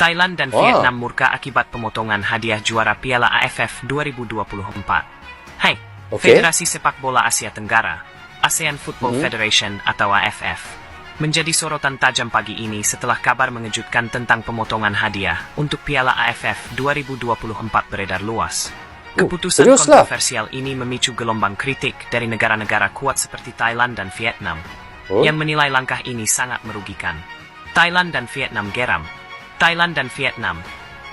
Thailand dan Wah. Vietnam murka akibat pemotongan hadiah juara Piala AFF 2024. Hai, Oke. Federasi Sepak Bola Asia Tenggara, ASEAN Football Federation atau AFF, menjadi sorotan tajam pagi ini setelah kabar mengejutkan tentang pemotongan hadiah untuk Piala AFF 2024 beredar luas. Keputusan serius lah? kontroversial ini memicu gelombang kritik dari negara-negara kuat seperti Thailand dan Vietnam, yang menilai langkah ini sangat merugikan. Thailand dan Vietnam geram. Thailand dan Vietnam,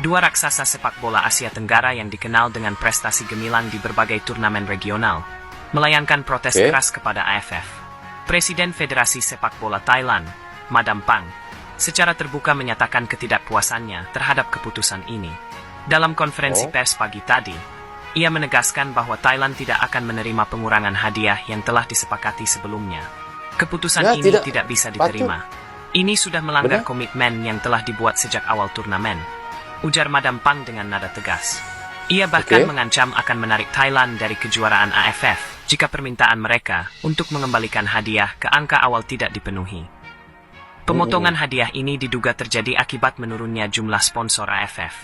dua raksasa sepak bola Asia Tenggara yang dikenal dengan prestasi gemilang di berbagai turnamen regional, melayangkan protes keras kepada AFF. Presiden Federasi Sepak Bola Thailand, Madam Pang, secara terbuka menyatakan ketidakpuasannya terhadap keputusan ini. Dalam konferensi pers pagi tadi, ia menegaskan bahwa Thailand tidak akan menerima pengurangan hadiah yang telah disepakati sebelumnya. Keputusan ini tidak bisa diterima. Ini sudah melanggar komitmen yang telah dibuat sejak awal turnamen, ujar Madam Pang dengan nada tegas. Ia bahkan mengancam akan menarik Thailand dari kejuaraan AFF jika permintaan mereka untuk mengembalikan hadiah ke angka awal tidak dipenuhi. Pemotongan hadiah ini diduga terjadi akibat menurunnya jumlah sponsor AFF.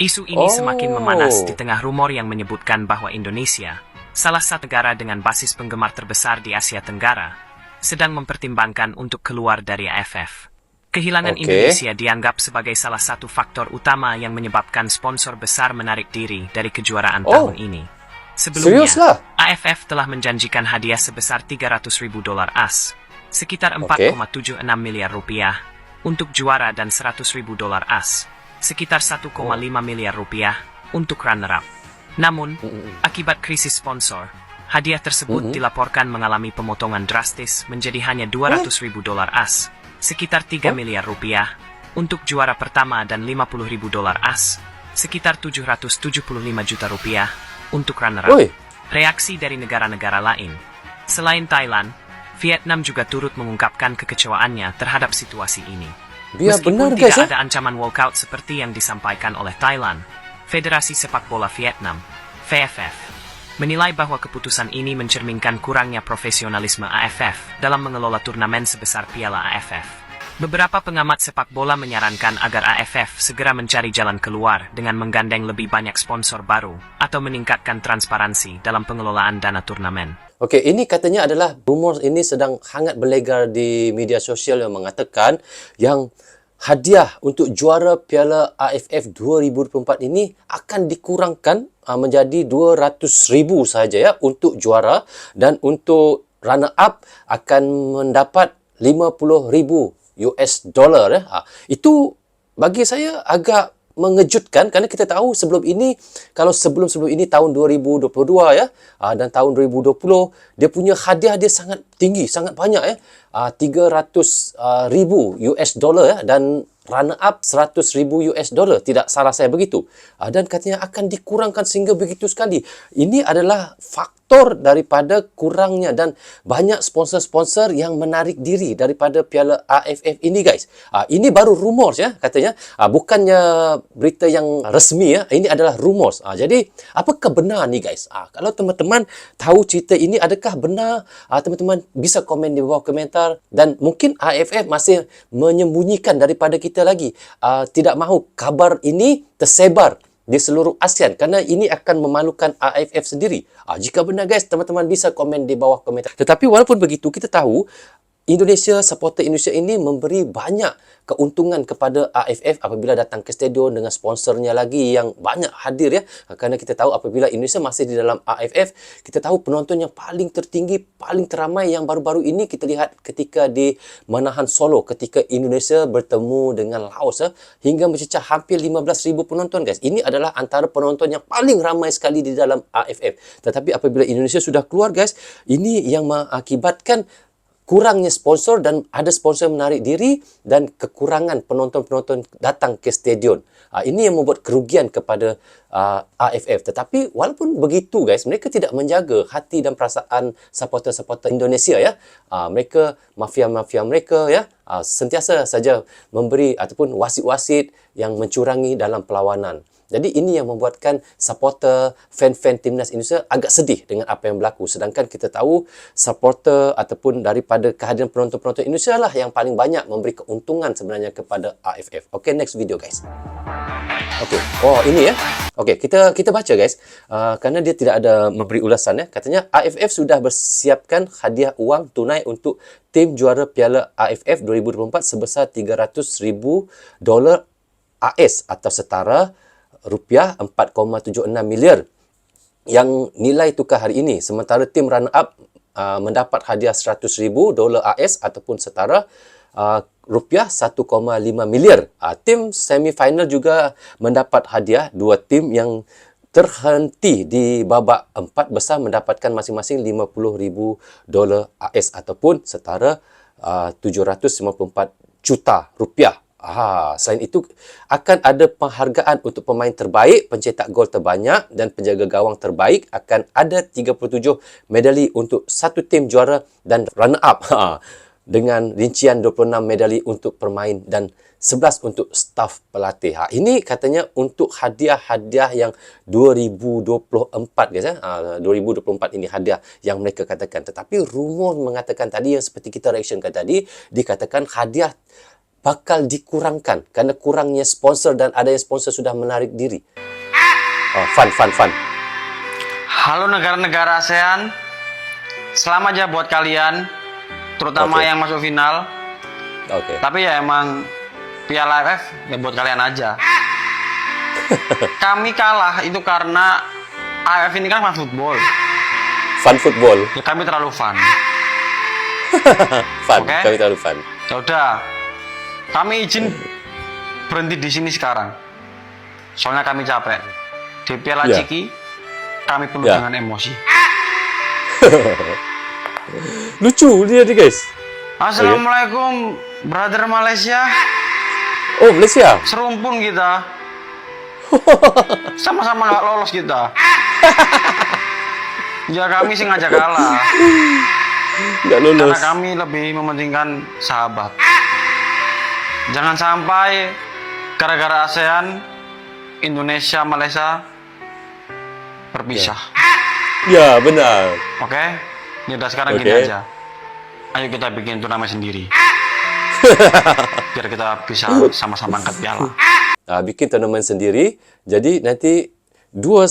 Isu ini semakin memanas di tengah rumor yang menyebutkan bahwa Indonesia, salah satu negara dengan basis penggemar terbesar di Asia Tenggara, sedang mempertimbangkan untuk keluar dari AFF. Kehilangan Indonesia dianggap sebagai salah satu faktor utama yang menyebabkan sponsor besar menarik diri dari kejuaraan tahun ini. Sebelumnya, AFF telah menjanjikan hadiah sebesar $300.000 AS, sekitar 4,76 miliar rupiah, untuk juara dan $100.000 AS, sekitar 1,5 miliar rupiah, untuk runner-up. Namun, akibat krisis sponsor, hadiah tersebut dilaporkan mengalami pemotongan drastis menjadi hanya $200.000 AS, sekitar 3 miliar rupiah, untuk juara pertama dan $50.000 AS, sekitar 775 juta rupiah, untuk runner-up. Reaksi dari negara-negara lain, selain Thailand, Vietnam juga turut mengungkapkan kekecewaannya terhadap situasi ini. Meskipun tidak ada ancaman walkout seperti yang disampaikan oleh Thailand, Federasi Sepak Bola Vietnam, VFF, menilai bahwa keputusan ini mencerminkan kurangnya profesionalisme AFF dalam mengelola turnamen sebesar Piala AFF. Beberapa pengamat sepak bola menyarankan agar AFF segera mencari jalan keluar dengan menggandeng lebih banyak sponsor baru atau meningkatkan transparansi dalam pengelolaan dana turnamen. Oke, ini katanya adalah rumor ini sedang hangat berlegar di media sosial yang mengatakan yang hadiah untuk juara Piala AFF 2024 ini akan dikurangkan menjadi 200,000 saja ya untuk juara, dan untuk runner up akan mendapat 50,000 US dollar ya. Itu bagi saya agak mengejutkan, kerana kita tahu sebelum ini, kalau sebelum ini tahun 2022 ya, dan tahun 2020 dia punya hadiah dia sangat tinggi, sangat banyak ya, 300,000 US dollar ya, dan runner up 100,000 US dollar, tidak salah saya begitu. Dan katanya akan dikurangkan sehingga begitu sekali. Ini adalah faktor daripada kurangnya dan banyak sponsor-sponsor yang menarik diri daripada Piala AFF ini guys. Ini baru rumors ya katanya, bukannya berita yang resmi ya, ini adalah rumors. Jadi apakah benar ni guys? Kalau teman-teman tahu cerita ini adakah benar, teman-teman bisa komen di bawah komentar, dan mungkin AFF masih menyembunyikan daripada kita lagi, tidak mahu kabar ini tersebar di seluruh ASEAN kerana ini akan memalukan AFF sendiri. Jika benar guys, teman-teman bisa komen di bawah komentar. Tetapi walaupun begitu, kita tahu Indonesia, supporter Indonesia ini memberi banyak keuntungan kepada AFF apabila datang ke stadion dengan sponsornya lagi yang banyak hadir ya. Kerana kita tahu apabila Indonesia masih di dalam AFF, kita tahu penonton yang paling tertinggi, paling teramai yang baru-baru ini kita lihat ketika di Manahan Solo, ketika Indonesia bertemu dengan Laos ya, hingga mencecah hampir 15,000 penonton guys. Ini adalah antara penonton yang paling ramai sekali di dalam AFF. Tetapi apabila Indonesia sudah keluar guys, ini yang mengakibatkan kurangnya sponsor, dan ada sponsor menarik diri dan kekurangan penonton-penonton datang ke stadion. Ini yang membuat kerugian kepada AFF. Tetapi walaupun begitu guys, mereka tidak menjaga hati dan perasaan supporter-supporter Indonesia ya. Mereka, mafia-mafia mereka ya, sentiasa saja memberi ataupun wasit-wasit yang mencurangi dalam perlawanan. Jadi ini yang membuatkan supporter, fan-fan timnas Indonesia agak sedih dengan apa yang berlaku. Sedangkan kita tahu supporter ataupun daripada kehadiran penonton-penonton Indonesia lah yang paling banyak memberi keuntungan sebenarnya kepada AFF. Okay, next video guys. Okey. Oh, ini ya. Okey, kita baca guys. Kerana dia tidak ada memberi ulasan ya. Katanya AFF sudah bersiapkan hadiah wang tunai untuk tim juara Piala AFF 2024 sebesar $300,000 AS atau setara rupiah 4.76 miliar yang nilai tukar hari ini. Sementara tim runner up mendapat hadiah $100,000 AS ataupun setara rupiah 1.5 miliar. Tim semifinal juga mendapat hadiah. Dua tim yang terhenti di babak 4 besar mendapatkan masing-masing $50,000 AS ataupun setara 794 juta rupiah. Selain itu, akan ada penghargaan untuk pemain terbaik, pencetak gol terbanyak dan penjaga gawang terbaik. Akan ada 37 medali untuk satu tim juara dan runner-up. Dengan rincian 26 medali untuk pemain dan 11 untuk staf pelatih. Ini katanya untuk hadiah-hadiah yang 2024 guys. 2024 ini hadiah yang mereka katakan. Tetapi rumor mengatakan tadi yang seperti kita reactionkan tadi, dikatakan hadiah bakal dikurangkan kerana kurangnya sponsor dan adanya sponsor sudah menarik diri. Fun. Halo negara-negara ASEAN, selamat ya buat kalian, terutama yang masuk final. Tapi ya emang Piala AFF ya buat kalian aja. Kami kalah itu karena AFF ini kan fun football. Fun football. Ya kami terlalu fun. Kami terlalu fun. Ya udah, kami izin berhenti di sini sekarang. Soalnya kami capek. Di Piala Ciki, kami penuh dengan emosi. Lucu dia nih guys. Assalamualaikum, brother Malaysia. Oh, Malaysia. Serumpun kita. Sama-sama nggak lolos kita. Ya kami sih ngajak kalah. Nggak lolos. Karena kami lebih mementingkan sahabat. Jangan sampai gara-gara ASEAN, Indonesia, Malaysia berpisah. Ya, benar. Oke? Ya udah sekarang gini aja. Ayo kita bikin turnamen sendiri. Biar kita bisa sama-sama angkat piala. Bikin turnamen sendiri. Jadi nanti dua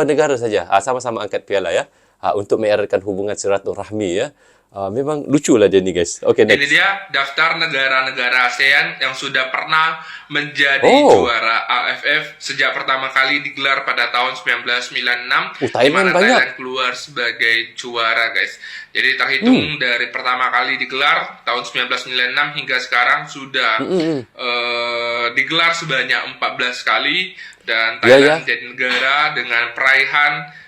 negara saja sama-sama angkat piala ya. Untuk mengeratkan hubungan silaturahmi ya. Memang lucu lah dia ni guys. Okey, next. Ini dia daftar negara-negara ASEAN yang sudah pernah menjadi juara AFF sejak pertama kali digelar pada tahun 1996, di mana Thailand keluar sebagai juara guys. Jadi terhitung dari pertama kali digelar tahun 1996 hingga sekarang sudah digelar sebanyak 14 kali dan Thailand menjadi negara dengan peraihan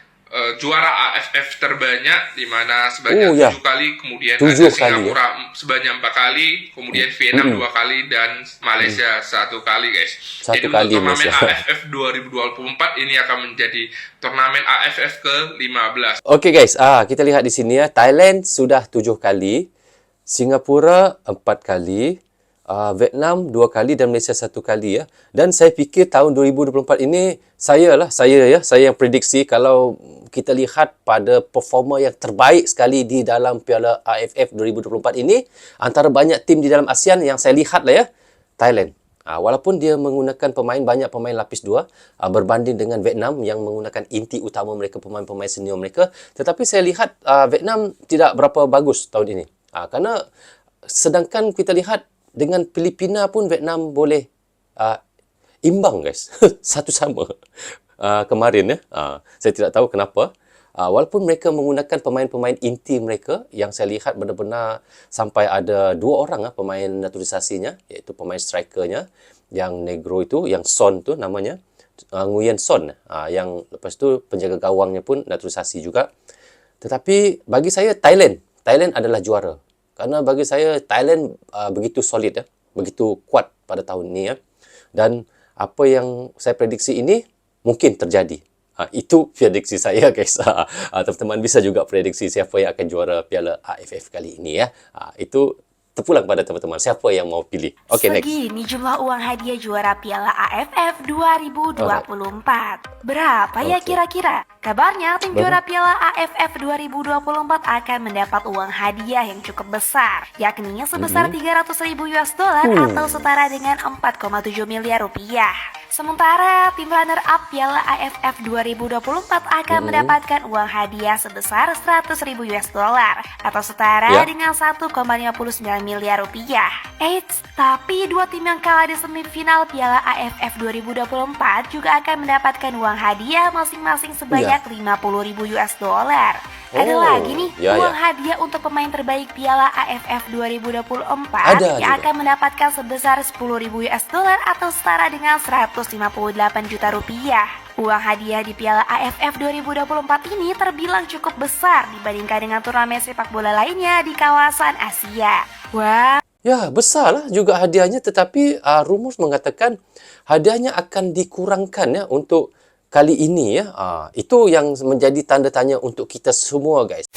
juara AFF terbanyak, di mana sebanyak 7 kali, kemudian ada Singapura sebanyak 4 kali, kemudian Vietnam 2 kali dan Malaysia 1 kali guys. Jadi untuk turnamen AFF 2024 ini akan menjadi turnamen AFF ke-15. Okey guys, kita lihat di sini ya, Thailand sudah 7 kali, Singapura 4 kali, Vietnam 2 kali dan Malaysia 1 kali ya. Dan saya fikir tahun 2024 ini saya yang prediksi kalau kita lihat pada performa yang terbaik sekali di dalam Piala AFF 2024 ini antara banyak tim di dalam ASEAN yang saya lihat lah ya, Thailand. Walaupun dia menggunakan banyak pemain lapis 2 berbanding dengan Vietnam yang menggunakan inti utama mereka, pemain-pemain senior mereka, tetapi saya lihat Vietnam tidak berapa bagus tahun ini. Kerana sedangkan kita lihat dengan Filipina pun Vietnam boleh imbang guys. Satu sama kemarin ya. Saya tidak tahu kenapa. Walaupun mereka menggunakan pemain-pemain inti mereka yang saya lihat benar-benar sampai ada 2 orang pemain naturalisasinya, iaitu pemain strikernya yang negro itu, yang Son tu namanya, Nguyen Son, yang lepas tu penjaga gawangnya pun naturalisasi juga. Tetapi bagi saya Thailand adalah juara. Kerana bagi saya Thailand begitu solid ya, begitu kuat pada tahun ini ya. Dan apa yang saya prediksi ini mungkin terjadi. Itu prediksi saya guys. Teman-teman bisa juga prediksi siapa yang akan juara Piala AFF kali ini ya. Itu terpulang pada teman-teman siapa yang mau pilih. Okey, next. Segini jumlah uang hadiah juara Piala AFF 2024. Berapa ya kira-kira? Kabarnya tim juara Piala AFF 2024 akan mendapat uang hadiah yang cukup besar, yakni sebesar $300,000 atau setara dengan 4,7 miliar rupiah. Sementara tim runner-up Piala AFF 2024 akan mendapatkan uang hadiah sebesar 100.000 US dollar atau setara dengan 1,59 miliar rupiah. Eits, tapi dua tim yang kalah di semifinal Piala AFF 2024 juga akan mendapatkan uang hadiah masing-masing sebanyak 50.000 US dollar. Ada lagi nih uang hadiah untuk pemain terbaik Piala AFF 2024 yang akan mendapatkan sebesar 10.000 US dollar atau setara dengan 158 juta rupiah. Uang hadiah di Piala AFF 2024 ini terbilang cukup besar dibandingkan dengan turnamen sepak bola lainnya di kawasan Asia. Wah. Ya, besarlah juga hadiahnya, tetapi rumus mengatakan hadiahnya akan dikurangkan ya untuk kali ini ya. Itu yang menjadi tanda tanya untuk kita semua, guys.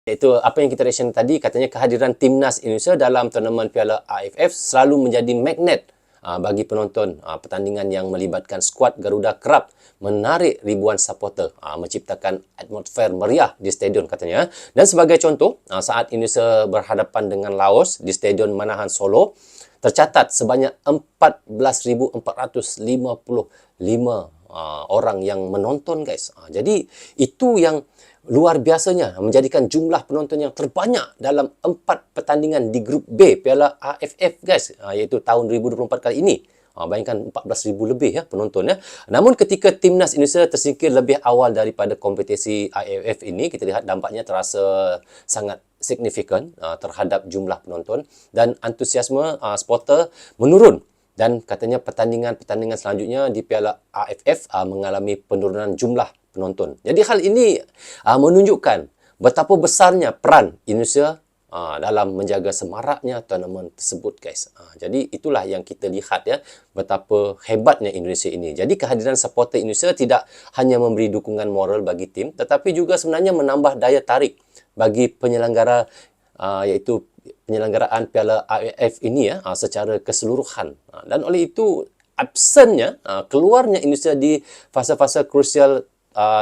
Iaitu apa yang kita reaction tadi, katanya kehadiran timnas Indonesia dalam turnamen Piala AFF selalu menjadi magnet bagi penonton. Pertandingan yang melibatkan skuad Garuda kerap menarik ribuan supporter, menciptakan atmosfer meriah di stadion katanya. Dan sebagai contoh, saat Indonesia berhadapan dengan Laos di Stadion Manahan Solo, tercatat sebanyak 14.455 orang yang menonton, guys. Jadi itu yang luar biasanya, menjadikan jumlah penonton yang terbanyak dalam 4 pertandingan di grup B Piala AFF, guys, iaitu tahun 2024 kali ini. Bayangkan 14,000 lebih ya penonton ya. Namun ketika timnas Indonesia tersingkir lebih awal daripada kompetisi AFF ini, kita lihat dampaknya terasa sangat signifikan terhadap jumlah penonton dan antusiasme supporter menurun. Dan katanya pertandingan-pertandingan selanjutnya di Piala AFF mengalami penurunan jumlah penonton. Jadi hal ini menunjukkan betapa besarnya peran Indonesia dalam menjaga semaraknya turnamen tersebut, guys. Jadi itulah yang kita lihat ya, betapa hebatnya Indonesia ini. Jadi kehadiran supporter Indonesia tidak hanya memberi dukungan moral bagi tim, tetapi juga sebenarnya menambah daya tarik bagi penyelenggara, iaitu penyelenggaraan Piala AFF ini ya, secara keseluruhan. Dan oleh itu absennya, keluarnya Indonesia di fasa-fasa krusial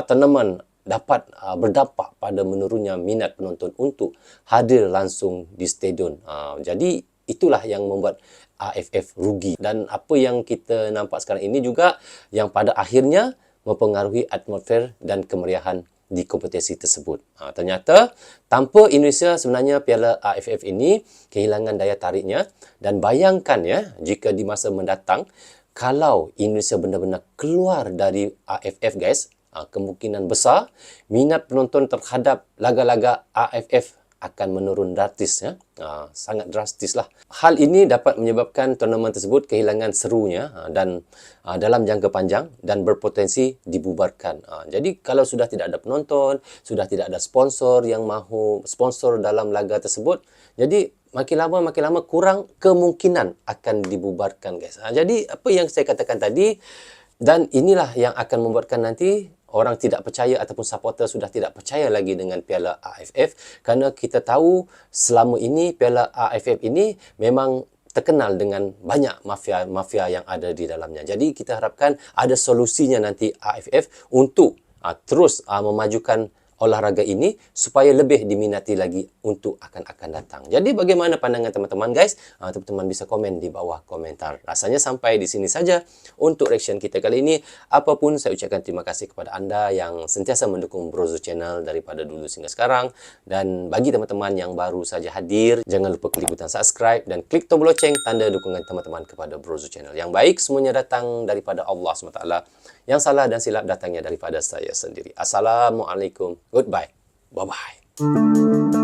turnamen dapat berdampak pada menurunnya minat penonton untuk hadir langsung di stadion. Jadi itulah yang membuat AFF rugi. Dan apa yang kita nampak sekarang ini juga yang pada akhirnya mempengaruhi atmosfer dan kemeriahan di kompetisi tersebut. Ternyata tanpa Indonesia sebenarnya Piala AFF ini kehilangan daya tariknya. Dan bayangkan ya, jika di masa mendatang kalau Indonesia benar-benar keluar dari AFF, guys, kemungkinan besar minat penonton terhadap laga-laga AFF akan menurun drastis ya. Sangat drastis lah. Hal ini dapat menyebabkan turnamen tersebut kehilangan serunya dan dalam jangka panjang dan berpotensi dibubarkan. Jadi kalau sudah tidak ada penonton, sudah tidak ada sponsor yang mahu sponsor dalam laga tersebut, jadi makin lama kurang kemungkinan akan dibubarkan, guys. Jadi apa yang saya katakan tadi, dan inilah yang akan membuatkan nanti orang tidak percaya ataupun supporter sudah tidak percaya lagi dengan Piala AFF, kerana kita tahu selama ini Piala AFF ini memang terkenal dengan banyak mafia yang ada di dalamnya. Jadi kita harapkan ada solusinya nanti AFF untuk terus memajukan olahraga ini supaya lebih diminati lagi untuk akan datang. Jadi bagaimana pandangan teman-teman, guys? Teman-teman bisa komen di bawah komentar. Rasanya sampai di sini saja untuk reaction kita kali ini. Apapun, saya ucapkan terima kasih kepada anda yang sentiasa mendukung Brozo Channel daripada dulu hingga sekarang. Dan bagi teman-teman yang baru saja hadir, jangan lupa klik butang subscribe dan klik tombol loceng tanda dukungan teman-teman kepada Brozo Channel. Yang baik semuanya datang daripada Allah SWT. Yang salah dan silap datangnya daripada saya sendiri. Assalamualaikum. Goodbye. Bye-bye.